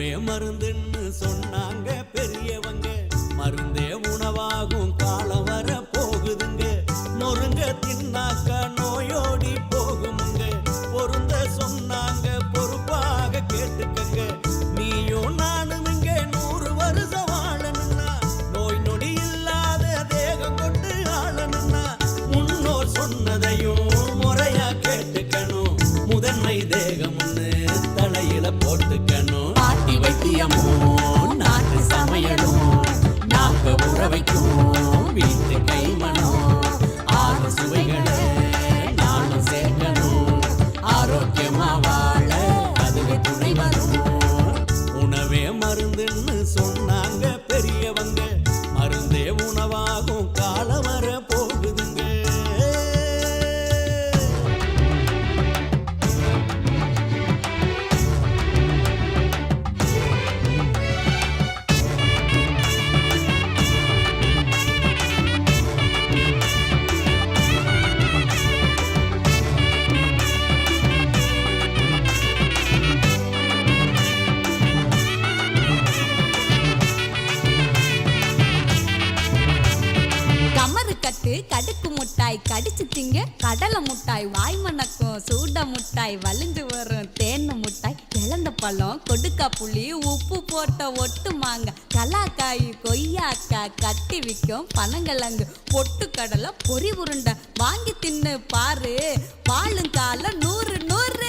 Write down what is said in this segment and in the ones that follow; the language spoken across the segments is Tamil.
உணவே மருந்துன்னு சொன்னாங்க பெரியவங்க, மருந்தே உணவாகும் காலம் வர போகுதுங்க. நொறுங்க தின்னாக்கா நோயோடி போகுமுங்க, பொருந்த சொன்னாங்க பொறுப்பாக கேட்டுக்கங்க. நீயும் நானும் இங்க 100 வருஷம் வாழணும்னா, நோய் நொடி இல்லாத தேகம் கொண்டு ஆளணும்னா, முன்னோர் சொன்னதையும் முறையா கேட்டுக்கணும். முதன்மை தேகம்னு தலையில போட்டுக்கணும். ஆட்டி வைத்தியமும் நாட்டு சமையலும் நாக்க உற வைக்கும் வீட்டு கைமணம். 6 சுவைகளை நானும் சேர்க்கணும். ஆரோக்கியமா வாழ அதுவே துணை வரும். உணவே மருந்துன்னு சொன்னாங்க பெரியவங்க, மருந்தே உணவாகும் காலம் வர போகுதுங்க. கடுக்கு முட்டாய் கடிச்சு திங்க கடலை முட்டாய், வாய் மணக்கும் சூட முட்டாய், வலிஞ்சு வரும் தேன்னு முட்டாய், இழந்த பழம் கொடுக்கா புளி உப்பு போட்ட ஒட்டு மாங்க, கலாக்காய் கொய்யாக்கா கட்டி விற்கும் பனங்கிழங்கு, பொட்டு கடலை பொறி உருண்டை வாங்கி தின்னு பாரு, வாழுங்கால 100 100.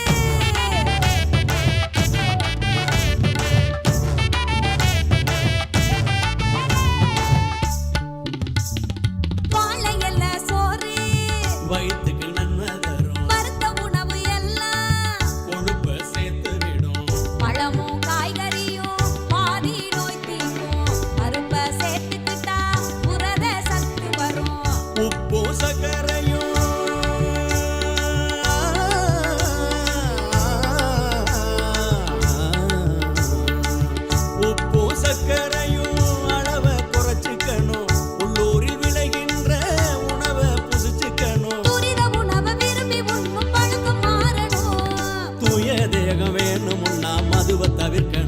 வயிற்றுக்கு நன்மை தரும் மருந்த உணவு எல்லாம் கொழுப்பை சேர்த்து விடும். பழமும் காய்கறியும் பாதி நோய் தீரும். பருப்பை சேர்த்துக்கிட்டா புரத சத்து வரும். உப்பு சர்க்கரையும் உப்பு சர்க்கரையும் அளவை குறைச்சிக்கணும். உள்ளூரில் விளைகின்ற உணவை புசிச்சுக்கணும். துரித உணவை விரும்பி உண்ணும் பழக்கம் மாறணும். தூய தேகம் வேணும்னா மதுவை தவிர்க்க